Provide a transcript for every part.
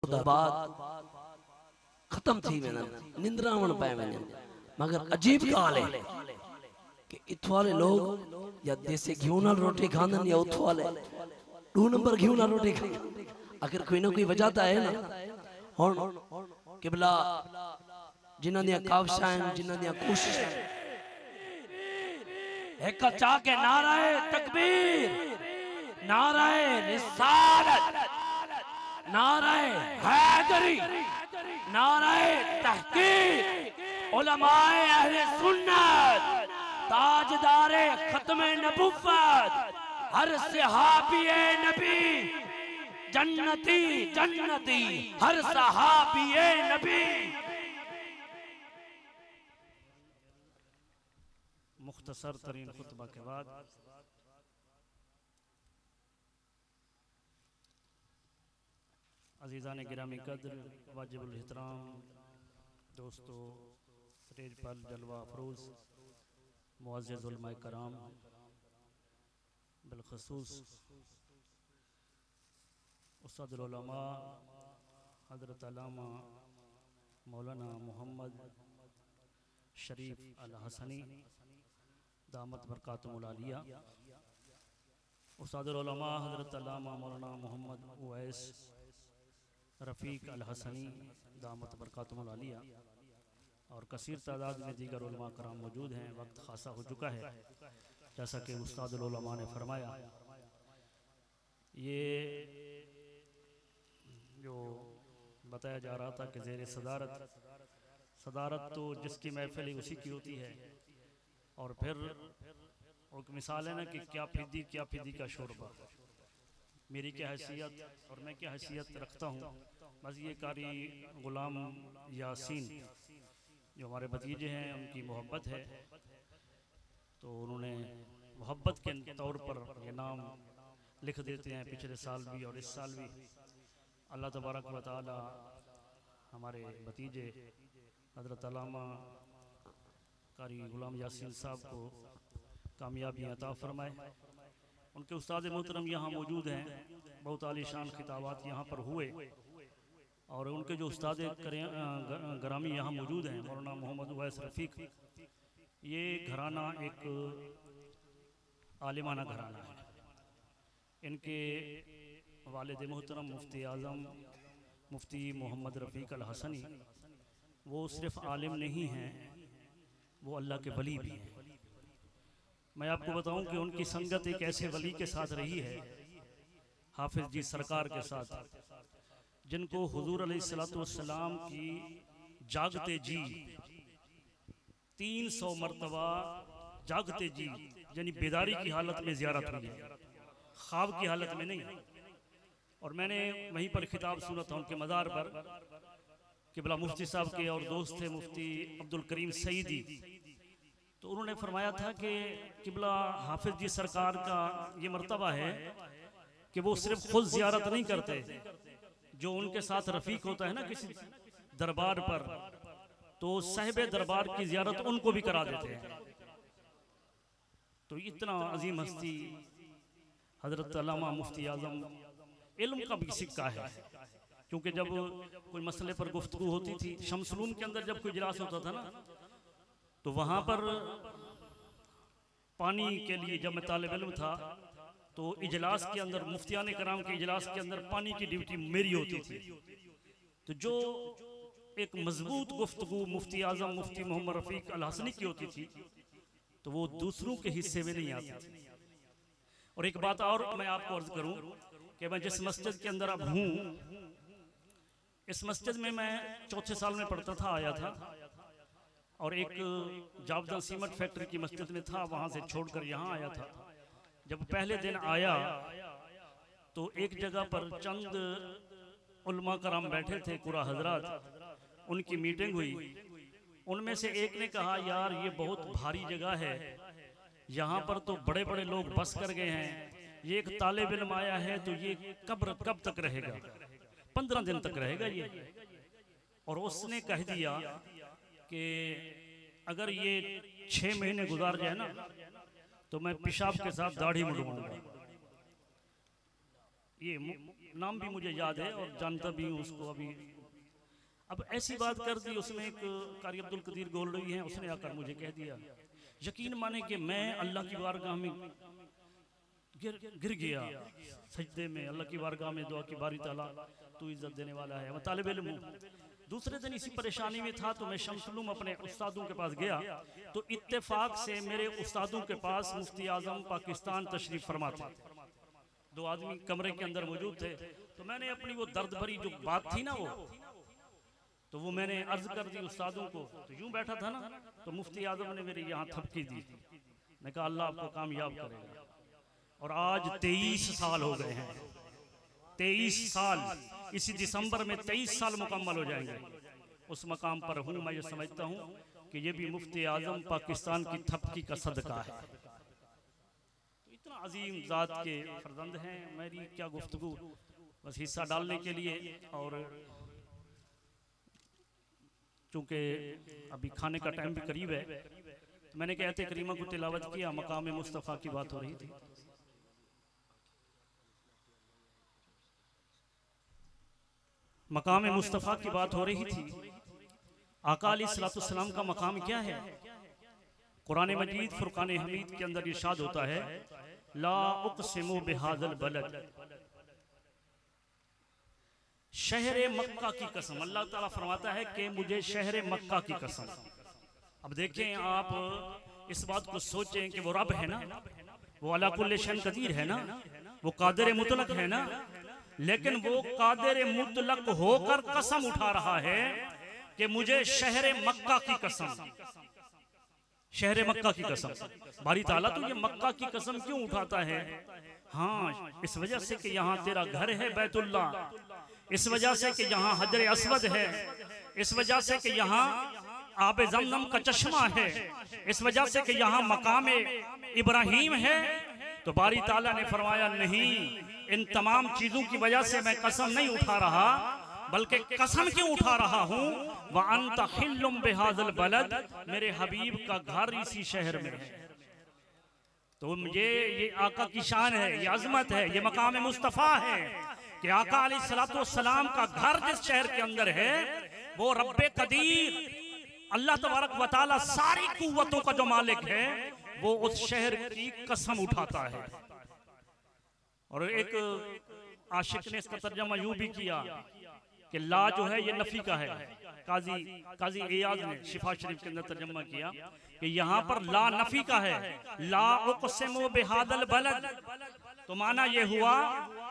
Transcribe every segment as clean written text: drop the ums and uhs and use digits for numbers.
ख़ुदा बाद खत्म थी वेंदा निंद्रावण पाए वञनि। मगर अजीब ॻाल्हि है कि इथो वाले लोग या देसी घी नाल रोटी खांदन या उथो वाले 2 नंबर घी नाल रोटी खांदन। आखिर कोई ना कोई वजह तो है ना। हुण किबला जिन्हां दियां काविशां जिन्हां दियां कोशिशां एक चाके नाराए तकबीर नाराए रिसालत नाराए हैदरी नाराए तहकीक उलमाए अहले सुन्नत ताजदारे खत्मे नबुव्वत हर सहाबीए नबी जन्नती जन्नती हर सहाबीए नबी। मुख्तसर तरीन खुतबा के बाद अजीज़ान गिरामी कद्र वाजिबुल एहतराम दोस्तों, स्टेज पर जलवा अफरोज़ मुअज़्ज़िज़ उलमाए कराम, बिलखसूस उस्तादुल उलमा हज़रत अल्लामा मौलाना मोहम्मद शरीफ अल हसनी दामत बरकातुहुल आलिया, उस्तादुल उलमा हज़रत अल्लामा मौलाना मोहम्मद उवैस रफ़ीक अल हसनी दामत बरकातुहुल आलिया और कसीर तादाद में दीगर उलमा कराम मौजूद हैं। वक्त खासा हो चुका है, जैसा कि उस्तादुल उलमा ने फरमाया। ये जो बताया जा रहा था कि ज़ेर सदारत तो जिसकी महफिल उसी की होती है। और फिर एक मिसाल है ना कि क्या फिदी का शोरबा, मेरी क्या हैसियत और मैं क्या हैसियत रखता हूँ। बस ये कारी गुलाम यासीन जो हमारे भतीजे हैं, उनकी मोहब्बत है, तो उन्होंने मोहब्बत के तौर पर ये नाम लिख देते हैं। पिछले साल भी और इस साल भी अल्लाह तबारक व तआला हमारे भतीजे हज़रत अल्लामा कारी गुलाम यासीन साहब को कामयाबी अता फरमाए। उनके उस्ताद मोहतरम यहाँ मौजूद हैं, बहुत आलीशान खिताबात यहाँ पर हुए। और उनके जो उस्ताद ग्रामी यहाँ मौजूद हैं मौलाना मोहम्मद उवैस रफ़ीक, ये घराना एक आलिमाना घराना है। इनके वालिद मोहतरम मुफ्ती आज़म मुफ्ती मोहम्मद रफ़ीक अल हसनी वो सिर्फ़ आलिम नहीं हैं, वो अल्लाह के वली भी हैं। मैं आपको बताऊं कि उनकी संगत एक ऐसे वली के साथ रही है, हाफिज जी सरकार के साथ, जिनको हुजूर अलैहिस्सलातु वस्सलाम की जागते जी 300 मरतबा जागते जी यानी बेदारी की हालत में ज़ियारत हुई है, ख्वाब की हालत में नहीं। और मैंने वहीं पर खिताब सुना था उनके मज़ार पर, किबला मुफ्ती साहब के और दोस्त थे मुफ्ती अब्दुल करीम सईदी, तो उन्होंने फरमाया था कि किबला हाफिज जी सरकार का ये मर्तबा है कि वो सिर्फ खुद ज़ियारत नहीं करते, जो उनके साथ रफ़ीक होता है ना किसी दरबार पर, तो साहिब दरबार की ज़ियारत उनको भी करा देते हैं। तो इतना अजीम हस्ती हज़रत अल्लामा मुफ्ती आज़म, इल्म का भी सिक्का है। क्योंकि जब कोई मसले पर गुफ्तगू होती थी, शमसलून के अंदर जब कोई इजलास होता था ना, तो वहाँ पर पानी के लिए जब मैं तालिब इल्म था, तो इजलास के अंदर मुफ्तियान कराम के इजलास के अंदर पानी की ड्यूटी मेरी होती थी। तो जो एक मजबूत गुफ्तगू मुफ्ती आज़म मुफ्ती मोहम्मद रफ़ीक अल हसनी की होती थी, तो वो दूसरों के हिस्से में नहीं आती थी। और एक बात और मैं आपको अर्ज करूं कि मैं जिस मस्जिद के अंदर अब हूँ, इस मस्जिद में मैं चौथे साल में पढ़ता था, आया था, और एक जाबदा सीमेंट फैक्ट्री की मस्जिद में था, वहाँ से छोड़कर यहाँ आया था। जब पहले दिन आया तो एक जगह पर चंद उलमा कराम बैठे थे, कुरा हजरात, उनकी मीटिंग हुई। उनमें से एक ने कहा, यार ये बहुत भारी जगह है, यहाँ पर तो बड़े बड़े लोग बस कर गए हैं, ये एक तालिब इल्म आया है, तो ये कब तक रहेगा? 15 दिन तक रहेगा ये। और उसने कह दिया कि अगर ये 6 महीने गुजार जाए ना, तो मैं पेशाब के साथ दाढ़ी मुड़वाऊंगा। ये नाम भी मुझे याद है और जानता भी हूँ उसको अभी। अब ऐसी बात कर दी उसमें, एक कारी अब्दुल कदीर गोलडोई हैं, उसने आकर मुझे कह दिया, यकीन माने कि मैं अल्लाह की बारगाह में गिर गया सजदे में, अल्लाह की बारगाह में दुआ की, बारी ताला तू इज्जत देने वाला है, मैं तालिब इल्म हूँ। दूसरे दिन इसी परेशानी में था तो मैं शमसुल अपने उस्तादों के पास गया, तो इत्तेफाक से मेरे उस्तादों के पास मुफ्ती आजम पाकिस्तान तशरीफ फरमा थे। 2 आदमी कमरे के अंदर मौजूद थे। तो मैंने अपनी वो दर्द भरी जो बात थी ना वो मैंने अर्ज कर दी उस्तादों को। तो यूं बैठा था ना, तो मुफ्ती आजम ने मेरे यहाँ थपकी दी। मैं कहा अल्लाह आपको कामयाब करेगा। और आज 23 साल हो गए हैं, 23 साल, इसी दिसंबर में 23 साल मुकम्मल हो जाएंगे। उस मकाम पर हूँ। मैं ये समझता हूँ कि ये भी मुफ्ती आजम पाकिस्तान की थपकी का सदका है। तो इतना अजीम ज़ात के फर्जंद हैं। मेरी क्या गुफ्तगू, बस हिस्सा डालने के लिए। और चूँकि अभी खाने का टाइम भी करीब है, तो मैंने कहते करीमा को तिलावत किया, मकाम मुस्तफ़ा की बात हो रही थी। मकाम मुस्तफ़ा की बात हो रही थी। आका अलैहिस्सलाम का मकाम क्या है? कुरान मजीद फुरकान हमीद के अंदर इरशाद होता है, ला उक़सिमु बिहाज़ल बलद, शहर मक्का की कसम। अल्लाह ताला फरमाता है कि मुझे शहर मक्का की कसम। अब देखें आप इस बात को सोचें कि वो रब है ना, वो अला कुल्ली शैइन कदीर है ना, वो कादिर मुतलक है ना, लेकिन वो कादिर मुतलक होकर कसम उठा रहा है कि मुझे शहर मक्का की कसम, शहर मक्का की कसम। बारी ताला तो ये मक्का की कसम क्यों उठाता है? हाँ, इस वजह से कि यहाँ तेरा घर है बैतुल्ला, इस वजह से कि यहाँ हजर अस्वद है, इस वजह से कि यहाँ आब जमजम का चश्मा है, इस वजह से कि यहाँ मकाम इब्राहिम है। तो बारी ताला ने फरमाया नहीं, इन तमाम चीजों की वजह से मैं कसम नहीं उठा रहा, बल्कि कसम क्यों उठा रहा हूँ, व अंत हिल्लुम बिहाज़ल बलद, मेरे हबीब का घर इसी शहर में है। तो ये आका की शान है, ये अजमत है, ये मकाम मुस्तफ़ा है कि आका अलैहिस्सलाम का घर जिस शहर के अंदर है, वो रब्बे कदीर अल्लाह तबारक व तआला सारी कुव्वतों का जो मालिक है, वो उस शहर की कसम उठाता है। और एक आशिक ने इसका तर्जमा यूं भी किया कि ला जो है ये नफी का है। काजी एयाज ने शिफा शरीफ के अंदर तर्जमा किया कि यहाँ पर ला नफी का है, ला उक़सिमु बिहाज़ल बलद। तो माना ये हुआ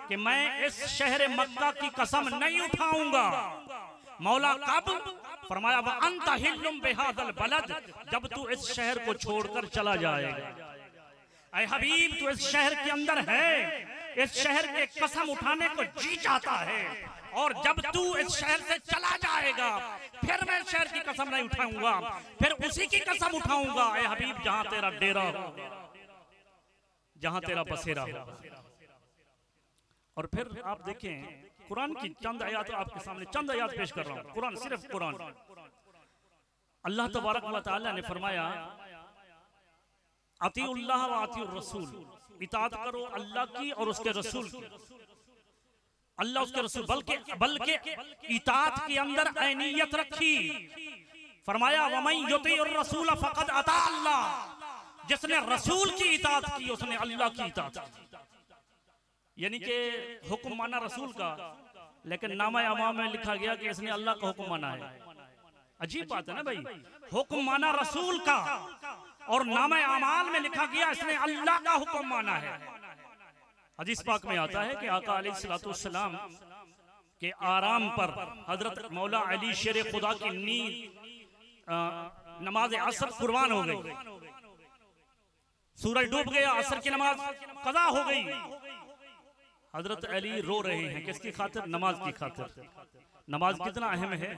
कि मैं इस शहर मक्का की कसम नहीं उठाऊंगा। मौला कब? फरमाया व अंत हिल्लुम बिहाज़ल बलद, जब तू इस शहर को छोड़कर चला जाएगा। ऐ हबीब, तू इस शहर के अंदर है, इस शहर के कसम उठाने को जी चाहता है, और जब तू इस शहर से चला जाएगा फिर मैं शहर की कसम नहीं उठाऊंगा, फिर उसी की कसम उठाऊंगा। ऐ हबीब, जहां तेरा डेरा हो, जहां तेरा बसेरा हो। और फिर आप देखें कुरान की चंद आयत, आपके सामने चंद आयत पेश कर रहा हूं। कुरान, सिर्फ कुरान। अल्लाह तबारक व तआला ने फरमाया, अतीउल्लाह व अतीउर रसूल, इताअत करो अल्लाह की और उसके रसूल की। अल्लाह उसके रसूल, बल्कि इताअत के अंदर ऐनियत रखी। फरमाया वमन युतीउर रसूल फक़द अता अल्लाह, जिसने रसूल की इताअत की उसने अल्लाह की इताअत की। यानी कि हुक्म माना रसूल का, लेकिन नामा अमाम में लिखा गया कि इसने अल्लाह का हुक्म माना है। अजीब बात है ना भाई, हुक्म माना रसूल का और नामा अमाल में लिखा गया इसने अल्लाह का हुक्म माना है। हदीस पाक में आता है कि आका अलैहिस्सलाम के आराम पर हजरत मौला अली शेर खुदा की नींद, नमाज असर कुर्बान हो गई, सूरज डूब गया, असर की नमाज कज़ा हो गई। हजरत अली रो रहे हैं, किसकी खातिर? नमाज की खातिर। नमाज कितना अहम है।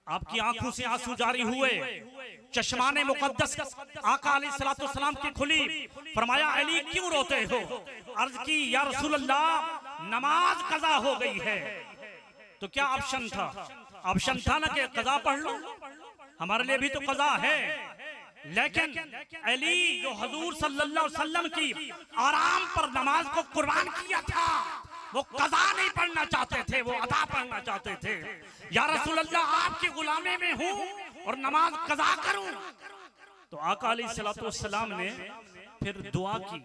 आपकी आंखों से आंसू जारी हुए, चश्माने मुकद्दस आका अलैहिस्सलाम की खुली। फरमाया अली क्यों रोते हो? अर्ज की या रसूल अल्लाह, नमाज कज़ा हो गई है। तो क्या ऑप्शन था? ऑप्शन था ना कि कज़ा पढ़ लो, हमारे लिए भी तो कज़ा है। लेकिन अली जो हुजूर सल्लल्लाहु अलैहि वसल्लम की आराम पर नमाज को कुर्बान किया था, वो कज़ा नहीं पढ़ना चाहते थे, वो अदा पढ़ना चाहते थे। या रसूल अल्लाह आपकी गुलामी में हूँ और नमाज कज़ा करूं। तो आका अलैहिस्सलाम ने फिर दुआ की।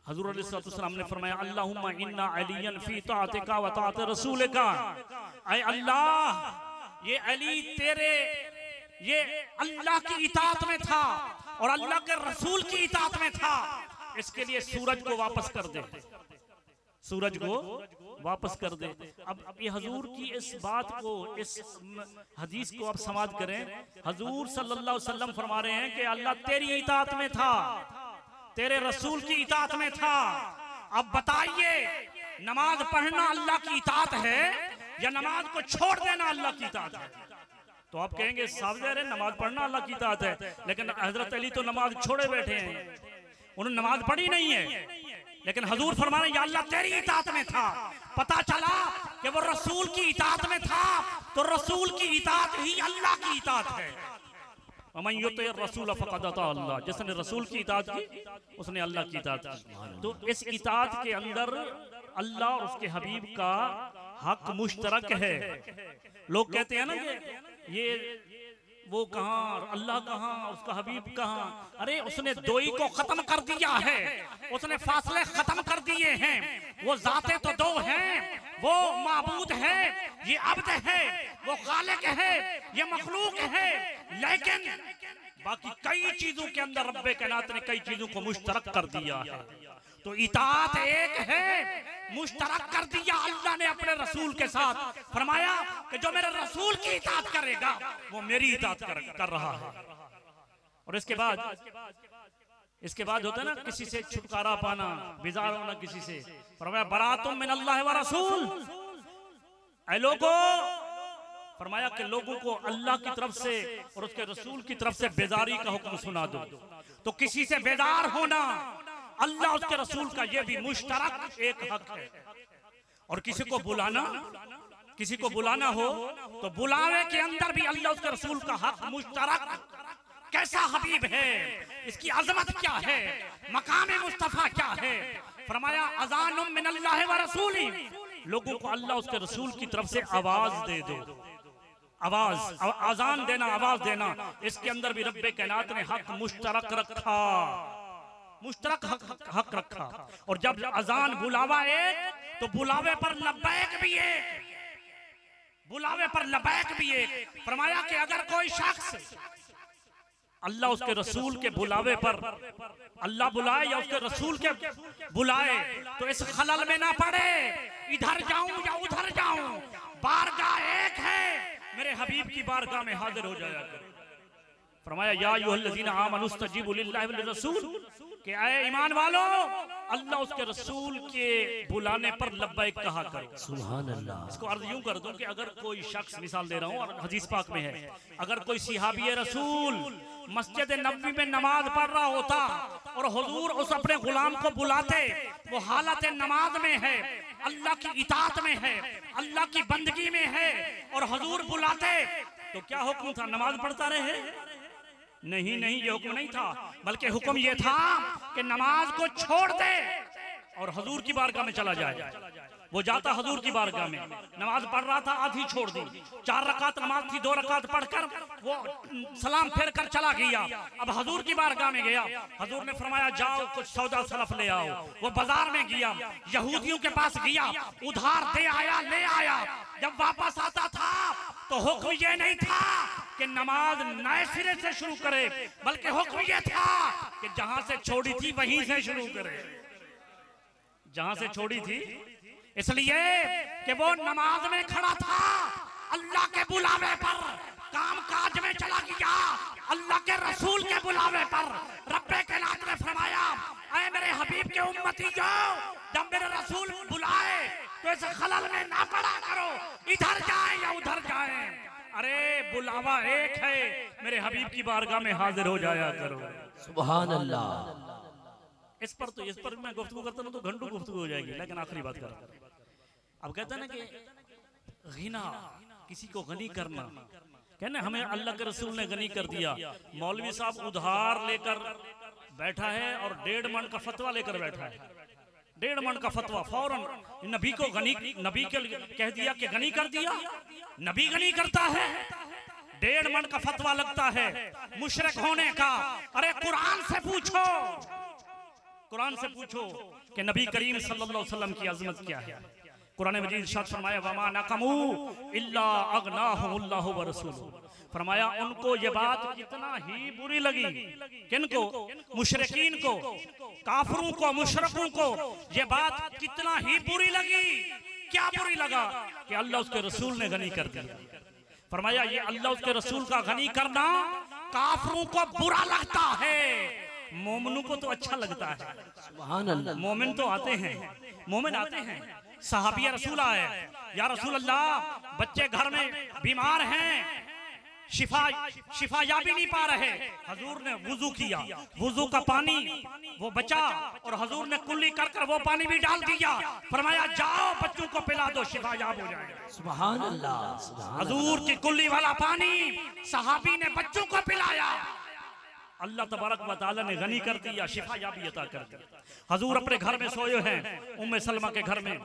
हजूर अलैहिस्सलाम ने फरमाया अल्लाहुम्मा इन्ना अलियन फी ताअतिका व ताअति रसूलिका, ऐ अल्लाह ये अली तेरे ये अल्लाह की इताअत में था और अल्लाह के रसूल की इताअत में था, इसके लिए सूरज को वापस कर दे, सूरज को वापस कर दे। अब ये हजूर की इस बात को, इस हदीस को आप समाज करें। हजूर सल्लल्लाहु अलैहि वसल्लम फरमा रहे हैं कि अल्लाह तेरी इताअत में था, तेरे रसूल की इताअत में था। अब बताइए नमाज पढ़ना अल्लाह की इताअत है या नमाज को छोड़ देना अल्लाह की इताअत है? तो आप कहेंगे साफ ज़ाहिर है नमाज पढ़ना अल्लाह की इताअत है, लेकिन हजरत अली तो नमाज छोड़े बैठे हैं, उन्होंने नमाज पढ़ी नहीं है। लेकिन हजूर फरमा रहे हैं या अल्लाह तेरी इताअत में था। पता चला कि वो रसूल की इताअत में था, तो रसूल की इताअत ही अल्लाह की इताअत है। रसूल फ़क़द अता अल्लाह, जिसने रसूल की इताअत की उसने अल्लाह की इताअत की। तो इस इताअत के अंदर अल्लाह और उसके हबीब का हक मुश्तरक है। लोग कहते हैं ना कि ये वो कहाँ, अल्लाह कहाँ, उसका हबीब कहाँ? अरे उसने दोई को खत्म कर दिया है, उसने फासले खत्म कर दिए हैं। वो जाते तो दो हैं, वो माबूद है, ये अब्द है, वो खालिक है, ये मखलूक है, लेकिन बाकी कई चीजों के अंदर रब्बे कायनात ने कई चीजों को मुश्तरक कर दिया है। तो इताअत एक है, मुश्तरक कर दिया अल्लाह ने अपने रसूल के साथ। फरमाया कि जो मेरे रसूल की इताअत करेगा वो मेरी इताअत कर रहा है। और इसके बाद होता है ना किसी से छुटकारा पाना, बेजार होना किसी से। फरमाया बरातुम मिन अल्लाह व रसूल, ऐ लोगों, फरमाया कि लोगों को अल्लाह की तरफ से और उसके रसूल की तरफ से बेजारी का हुक्म सुना दो। तो किसी से बेजार होना अल्लाह उसके रसूल का ये भी मुश्तरक एक हक है। और किसी को बुलाना हो तो बुलावे के अंदर भी अल्लाह उसके रसूल का हक मुश्तरक। कैसा हबीब है, इसकी अजमत क्या है, मकाम मुस्तफा क्या है। फरमाया अज़ानुम मिनल्लाहि व रसूली, लोगों को अल्लाह उसके रसूल की तरफ से आवाज दे दो। आवाज, अजान देना, आवाज देना, इसके अंदर भी रब्बे कायनात ने हक मुश्तरक रखा, मुश्तरक हक रखा। और जब अजान बुलावा एक तो बुलावे पर लब्बैक भी एक, बुलावे पर लब्बैक भी एक। फरमाया कि अगर कोई शख्स अल्लाह उसके रसूल के बुलावे पर, अल्लाह बुलाए या उसके रसूल के बुलाए, तो इस खलल में ना पड़े इधर जाऊं या उधर जाऊं, बारगाह एक है, मेरे हबीब की बारगाह में हाजिर हो जाया करो। फरमाया या अय्युहल्लज़ीना आमनू इस्तजीबू लिल्लाहि व लिर्रसूल, कि आए ईमान वालो अल्लाह उसके रसूल के बुलाने पर लब्बैक कहा करो। सुभान अल्लाह। इसको अर्ज यूं कर दूं कि अगर कोई शख्स, मिसाल दे रहा हूं और हदीस पाक में है, अगर कोई सिहाबी रसूल मस्जिद नबवी में नमाज पढ़ रहा होता और हुजूर उस अपने गुलाम को बुलाते, वो हालत नमाज में है, अल्लाह की इताअत में है, अल्लाह की बंदगी में है, और हुजूर बुलाते, तो क्या हुक्म था? नमाज पढ़ता रहे? नहीं, ये हुक्म नहीं था, बल्कि हुक्म ये था कि नमाज को छोड़ दे और हुजूर की बारगाह में चला जाए। वो जाता हुजूर की बारगाह में, नमाज पढ़ रहा था, आधी छोड़ दी, 4 रकात नमाज थी, 2 रकात पढ़कर वो सलाम फेर कर चला गया। अब हुजूर की बारगाह में गया, हुजूर ने फरमाया जाओ कुछ सौदा सलफ ले आओ। वो बाजार में गया, यहूदियों के पास गया, उधार दे आया, ले आया। जब वापस आता था तो हुक्म ये नहीं था कि नमाज नए सिरे से शुरू करे, बल्कि हुक्म ये था कि जहां से छोड़ी थी वहीं से शुरू करे, जहां से छोड़ी थी। इसलिए कि वो नमाज में खड़ा था, अल्लाह के बुलावे पर काम काज में चला गया, अल्लाह के रसूल के बुलावे पर रब्बे कायनात ने फरमाया ऐ मेरे हबीब के उम्मतीयो, जब मेरे रसूल बुलाए तो इस खलल में ना पड़ा करो, इधर जाए या उधर जाए। अरे बुलावा एक है, मेरे हबीब की बारगाह में हाजिर हो जाया करो। सुभान अल्लाह। इस पर मैं गुफ्तगू करता हूं तो घंटों गुफ्तगू हो जाएगी, लेकिन आखिरी बात कर, अब कहते हैं ना कि गिना, किसी को गनी करना, कहना हमें अल्लाह के रसूल ने गनी कर दिया। मौलवी साहब उधार लेकर बैठा है और 1.5 मन का फतवा लेकर बैठा है, 1.5 मन का फतवा फौरन नबी को गनी, नबी के कह दिया कि गनी कर दिया। नबी गनी करता है, 1.5 मन का फतवा लगता है मुशरिक होने का। अरे कुरान से पूछो, कुरान से पूछो कि नबी करीम सल्लल्लाहु अलैहि वसल्लम की अजमत क्या है। कुरान मजीद इरशाद फरमाया वमा नकमू इल्ला अगनाहुमुल्लाहु व रसूलुहु। फरमाया उनको ये बात कितना ही बुरी लगी, किनको? मुशरिकीन को, काफिरों को, मुशरिकों को ये बात कितना ही बुरी लगी। क्या बुरी लगा? कि अल्लाह उसके रसूल ने गनी कर दिया। फरमाया ये अल्लाह उसके रसूल का गनी करना काफिरों को बुरा लगता है, मोमिनों को तो अच्छा लगता है। सुभान अल्लाह। मोमिन तो आते हैं, मोमिन आते हैं। सहाबिया रसूल आए, या रसूल अल्लाह बच्चे घर में बीमार हैं, शिफा या भी नहीं पा रहे। हजूर ने वुजू किया, वुजू का पानी वो बचा और हजूर ने कुल्ली कर कर वो पानी भी डाल दिया। फरमाया जाओ बच्चों को पिला दो, शिफा याब हो जाएगा। सुभान अल्लाह। हजूर की कुल्ली वाला पानी सहाबी ने बच्चों को पिलाया। अल्लाह तबारक व तआला ने गनी कर दिया, शिफा याबी अता कर दी। हजूर अपने घर में सोए हैं, उम्मे सलमा के घर में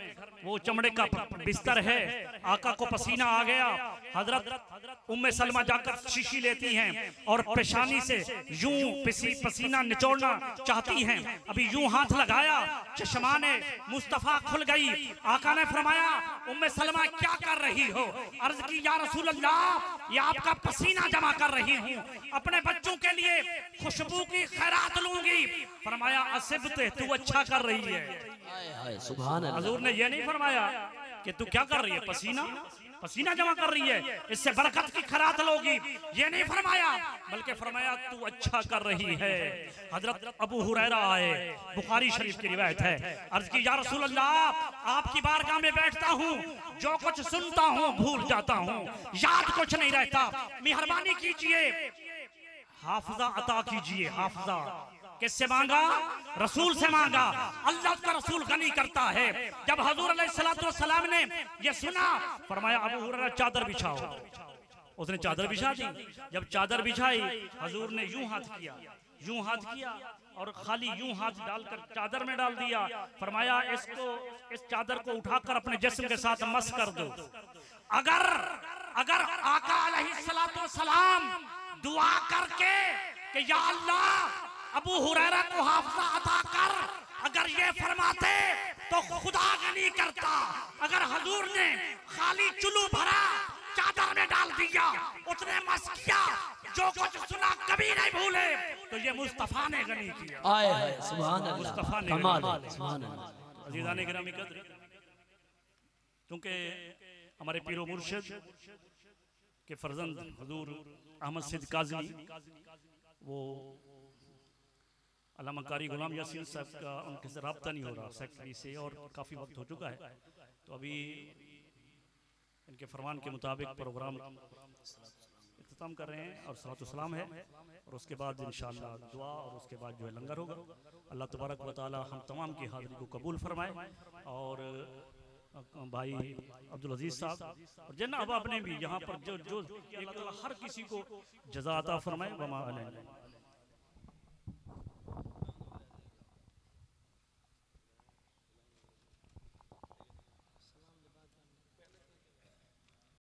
वो चमड़े का बिस्तर है, आका को पसीना आ गया। हजरत उम्मे सलमा जाकर शीशी लेती हैं और पेशानी से यूं पसीना निचोड़ना चाहती हैं। अभी यूं हाथ लगाया, चश्माने मुस्तफा खुल गई। आका ने फरमाया उम्मे सलमा क्या कर रही हो? अर्ज की या रसूल अल्लाह ये आपका पसीना जमा कर रही हूँ, अपने बच्चों के लिए खुशबू की खैरात लूंगी। फरमाया असिबते तू अच्छा कर रही है। सुभान अल्लाह। हजूर ने यह नहीं फरमाया कि तू क्या कर रही है, पसीना जमा कर रही है, इससे बरकत की खैरात लोगी, ये नहीं फरमाया, बल्कि फरमाया तू अच्छा कर रही है। हजरत अबू हुरैरा आए, बुखारी शरीफ की रिवायत है। अर्ज की या रसूल अल्लाह आपकी बारगाह में बैठता हूँ, जो कुछ सुनता हूँ भूल जाता हूँ, याद कुछ नहीं रहता, मेहरबानी कीजिए हाफिजा अता कीजिए। हाफिजा किससे मांगा? रसूल से मांगा। अल्लाह का रसूल गनी करता है। जब हजूर अलैहिस्सलातु वस्सलाम ने ये सुना, फरमाया अबू हुरैरा चादर बिछाओ। उसने चादर बिछा दी। जब चादर बिछाई, हजूर ने यूं हाथ किया और खाली यूं हाथ डालकर चादर में डाल दिया। फरमाया इस चादर को उठाकर अपने जिस्म के साथ मस कर दो। अगर आका अलैहिस्सलातु वस्सलाम दुआ करके कि या अल्लाह अबू हुरैरा को हाफिजा अता कर, अगर ये फरमाते तो खुदा गनी करता। अगर हजूर ने खाली चुल्लू भरा चादर में डाल दिया, उसने मस किया, जो कुछ सुना कभी नहीं भूले, तो ये मुस्तफा ने गनी किया। आए सुभान अल्लाह। मुस्तफा ने कमाल है। सुभान अल्लाह। अजीज़ान गिरामी कद्र, क्योंकि हमारे पीरो मुर्शिद के फर्जंद हजूर अहमद सिद्दीक काज़मी, वो अल्लामा कारी गुलाम यासीन साहब का उनके से रब्ता नहीं हो रहा सेक्रेटरी से, और काफ़ी वक्त हो चुका है। तो अभी इनके फरमान के मुताबिक प्रोग्राम इख्तिताम कर रहे हैं और सलातो सलाम है, और उसके बाद इंशाअल्लाह दुआ, और उसके बाद जो है लंगर होगा। अल्लाह तबारक व तआला हम तमाम की हाज़िरी को कबूल फरमाए। और भाई अब्दुल अजीज साहब और जनाब आपने भी यहाँ पर जो एक हर किसी को जज़ा अता फरमाए। वमा अलैना।